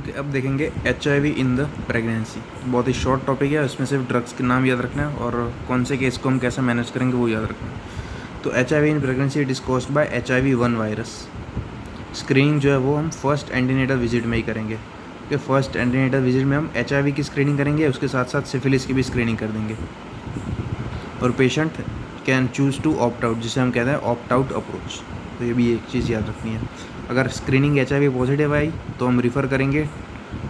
Okay, अब देखेंगे HIV in the pregnancy. बहुत ही शॉर्ट टॉपिक है, उसमें सिर्फ ड्रग्स के नाम याद रखना है और कौन से केस को हम कैसे मैनेज करेंगे वो याद रखना है। तो HIV in pregnancy it is caused by HIV-1 virus. Screening जो है वो हम फर्स्ट एंटीनेटल विजिट में ही करेंगे, कि फर्स्ट एंटीनेटल विजिट में हम HIV की स्क्रीनिंग करेंगे, उसके साथ साथ सिफिलिस की भी स्क्रीनिंग कर देंगे। और patient can choose to opt out, जिसे हम कहते हैं ऑप्ट आउट अप्रोच। तो ये भी एक चीज़ याद रखनी है। अगर स्क्रीनिंग HIV पॉजिटिव आई तो हम रिफ़र करेंगे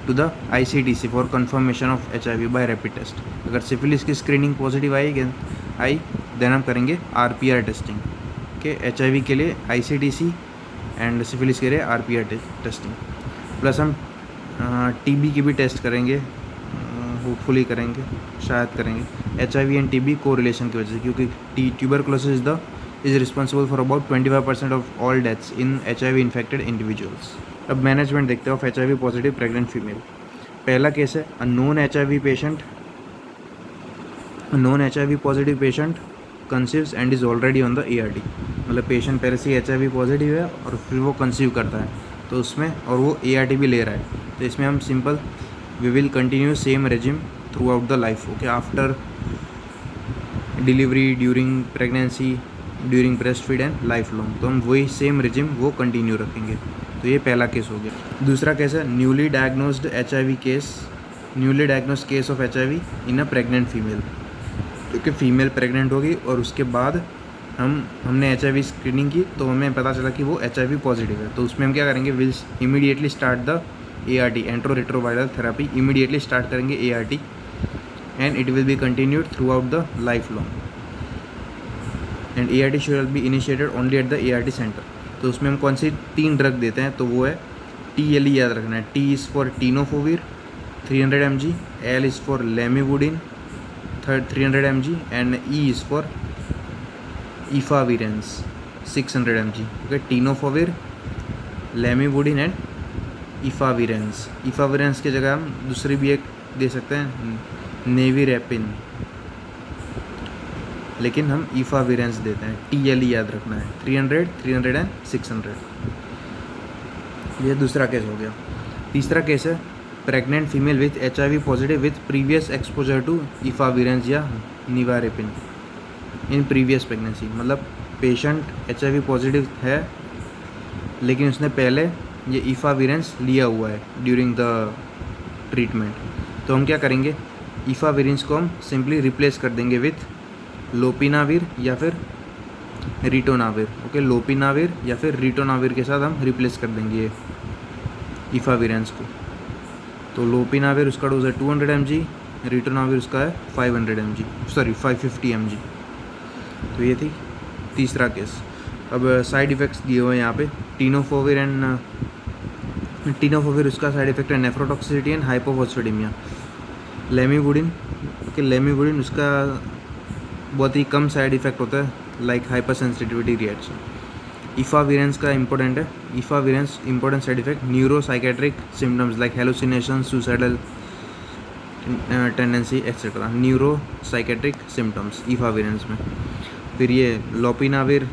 to the ICTC for confirmation of HIV by rapid test. अगर सिफिलिस की स्क्रीनिंग पॉजिटिव आई देन हम करेंगे RPR टेस्टिंग, के HIV के लिए ICTC एंड सिफिलिस के लिए RPR टेस्टिंग। प्लस हम TB की भी टेस्ट करेंगे, होपफुली करेंगे, शायद करेंगे। HIV एंड TB को रिलेशन की वजह से, क्योंकि tuberculosis is responsible for about 25% of all deaths in HIV infected individuals. अब मैनेजमेंट देखते हैं of HIV positive pregnant female. पहला केस है non HIV positive patient conceives and is already on the ART। मतलब पेशेंट पहले से HIV positive है और फिर वो कंसीव करता है, तो उसमें और वो ART भी ले रहा है, तो इसमें हम simple we will continue same regimen throughout the life. Okay, after delivery, during pregnancy, during breast feed and life long, तो हम वही सेम रेजिम वो कंटिन्यू रखेंगे। तो ये पहला केस हो गया। दूसरा केस है newly diagnosed case of HIV in a pregnant female. क्योंकि फीमेल प्रेग्नेंट होगी और उसके बाद हमने HIV स्क्रीनिंग की तो हमें पता चला कि वो HIV पॉजिटिव है, तो उसमें हम क्या करेंगे, will immediately start the ART, antiretroviral therapy. Immediately start करेंगे ART and it will be continued throughout the life long. And ART should be initiated only at the ART centre. तो उसमें हम कौन सी 3 ड्रग देते हैं, तो वो है TLE, याद रखना है। T is for tenofovir 300 mg, L is for lamivudine 300 mg and E is for efavirenz 600 mg। Okay, tenofovir, lamivudine and efavirenz की जगह हम दूसरी भी एक दे सकते हैं, नेविरेपिन, लेकिन हम इफाविरेंस देते हैं। TLE याद रखना है, 300, 300 एंड 600। ये दूसरा केस हो गया। तीसरा केस है pregnant female with HIV positive with previous exposure to efavirenz या निवारेपिन इन प्रीवियस प्रेगनेंसी। मतलब पेशेंट HIV पॉजिटिव है लेकिन उसने पहले ये इफाविरेंस लिया हुआ है ड्यूरिंग द ट्रीटमेंट, तो हम क्या करेंगे, इफाविरेंस को हम सिंपली रिप्लेस कर देंगे विथ लोपिनाविर या फिर रिटोनाविर। ओके, लोपिनाविर या फिर रिटोनाविर के साथ हम रिप्लेस कर देंगे ये इफाविरेंस को। तो लोपिनाविर उसका डोज है 200 mg, रिटोनाविर उसका है 550 mg। तो ये थी तीसरा केस। अब साइड इफ़ेक्ट्स दिए हुए हैं यहाँ पे। टीनोफोविर उसका साइड इफेक्ट है नेफ्रोटॉक्सिसिटी एंड हाइपोफॉस्फेडेमिया। लेमिवुडिन उसका बहुत ही कम साइड इफेक्ट होता है, like hypersensitivity reaction. Efavirenz का important side effect neuropsychiatric symptoms like hallucination, suicidal tendency etcetera. Neuropsychiatric symptoms efavirenz में। फिर ये lopinavir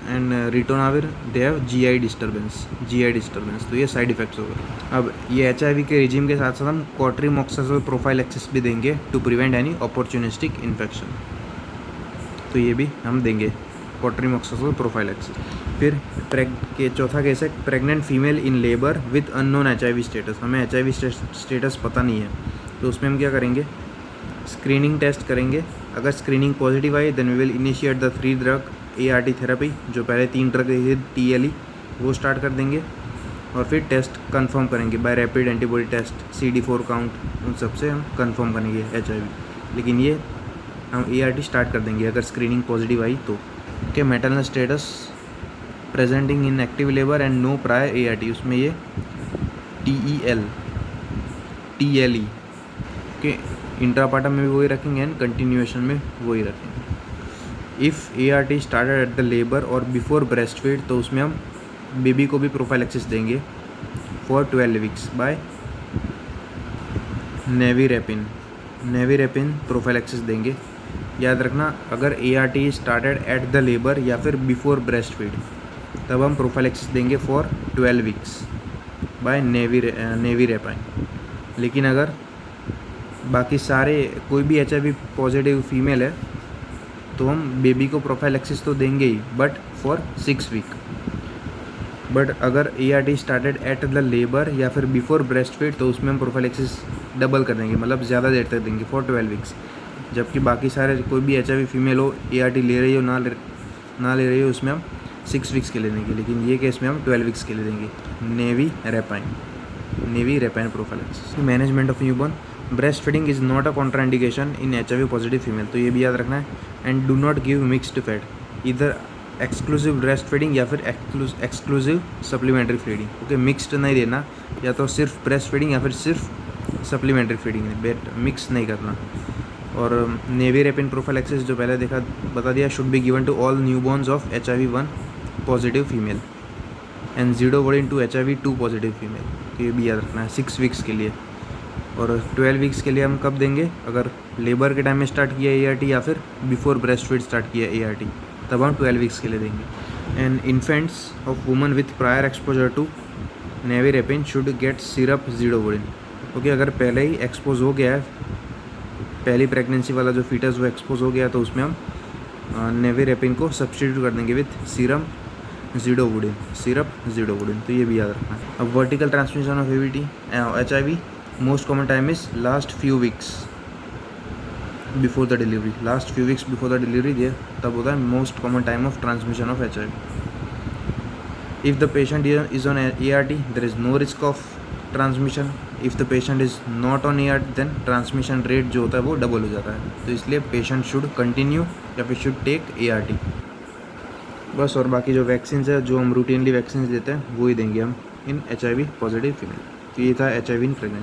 and ritonavir they have GI disturbance. तो ये साइड इफेक्ट्स हो गए। अब ये HIV के रिजिम के साथ साथ हम क्वाट्रीमोक्साजोल प्रोफाइलैक्सिस भी देंगे to prevent any opportunistic infection. तो ये भी हम देंगे क्वाट्रीमोक्साजोल प्रोफाइलैक्सिस। फिर चौथा केस है pregnant female in labour with unknown HIV status. हमें HIV स्टेटस पता नहीं है, तो उसमें हम क्या करेंगे, स्क्रीनिंग टेस्ट करेंगे। अगर स्क्रीनिंग पॉजिटिव आई then we will initiate the 3 drug ART therapy. जो पहले 3 ड्रग TLE वो स्टार्ट कर देंगे और फिर टेस्ट कंफर्म करेंगे by rapid antibody test, CD4 count, उन सब से हम कंफर्म करेंगे HIV। लेकिन ये हम ART स्टार्ट कर देंगे अगर स्क्रीनिंग पॉजिटिव आई तो। Okay, maternal status presenting in active labour and no prior ART, उसमें ये TLE। ओके, इंट्रापार्टम में भी वही रखेंगे एंड कंटिन्यूएशन में वही रखेंगे। If ART started at the labour और बिफोर ब्रेस्ट फीड, तो उसमें हम बेबी को भी प्रोफाइलैक्सिस देंगे for 12 weeks by nevirapine prophylaxis देंगे। याद रखना, अगर ART started at the labour या फिर बिफोर ब्रेस्ट फीड, तब हम प्रोफाइलैक्सिस देंगे for 12 weeks. By nevirapine. लेकिन अगर बाकी सारे कोई भी HIV पॉजिटिव फीमेल है तो हम बेबी को प्रोफाइलैक्सिस तो देंगे ही, बट फॉर 6 वीक। बट अगर ART started at the labour या फिर बिफोर ब्रेस्ट फीड तो उसमें हम प्रोफाइलैक्सिस डबल कर देंगे, मतलब ज़्यादा देर तक देंगे, फॉर 12 वीक्स। जबकि बाकी सारे कोई भी HIV फीमेल हो, ART ले रही हो ना ले रही हो, उसमें हम 6 वीक्स के लिए देंगे, लेकिन ये केस में हम 12 वीक्स के लिए देंगे। Nevirapine prophylaxis. Management of newborn, breast feeding is not a contraindication in HIV positive female, तो ये भी याद रखना है। And do not give mixed feed, इधर एक्सक्लूसिव ब्रेस्ट फीडिंग या फिर exclusive supplementary feeding. Okay, mixed नहीं देना, या तो सिर्फ ब्रेस्ट फीडिंग या फिर सिर्फ सप्लीमेंट्री फीडिंग, मिक्स नहीं करना। और नेवी रेपिन प्रोफाइलैक्सिस जो पहले बता दिया, should be given to all newborns of HIV-1 positive female and zidovudine to HIV-2 positive female, तो ये भी याद रखना है 6 वीक्स के लिए। और 12 वीक्स के लिए हम कब देंगे, अगर लेबर के टाइम में स्टार्ट किया ART या फिर बिफोर ब्रेस्ट फीड स्टार्ट किया ART, तब हम 12 वीक्स के लिए देंगे। And infants of woman with prior exposure to nevirapine should get syrup zidovudine. Okay, अगर पहले ही एक्सपोज हो गया है, पहली प्रेगनेंसी वाला जो फीटस वो एक्सपोज हो गया, तो उसमें हम नेविरेपिन को सब्सटीट्यूट कर देंगे विथ सिरप ज़ीडोवोडिन, तो ये भी याद रखना है। अब vertical transmission of HIV most common time is last few weeks before the delivery, ये तब होता है most common time of transmission of HIV। If the patient is on ART there is no risk of transmission. If the patient is not on ART then transmission rate जो होता है वो double हो जाता है, तो इसलिए पेशेंट शुड कंटिन्यू या फिर शुड टेक ART बस। और बाकी जो वैक्सीन है जो हम रूटीनली वैक्सीन देते हैं वो ही देंगे हम इन HIV पॉजिटिव फीमेल। तो ये था HIV इन प्रेगनेंसी।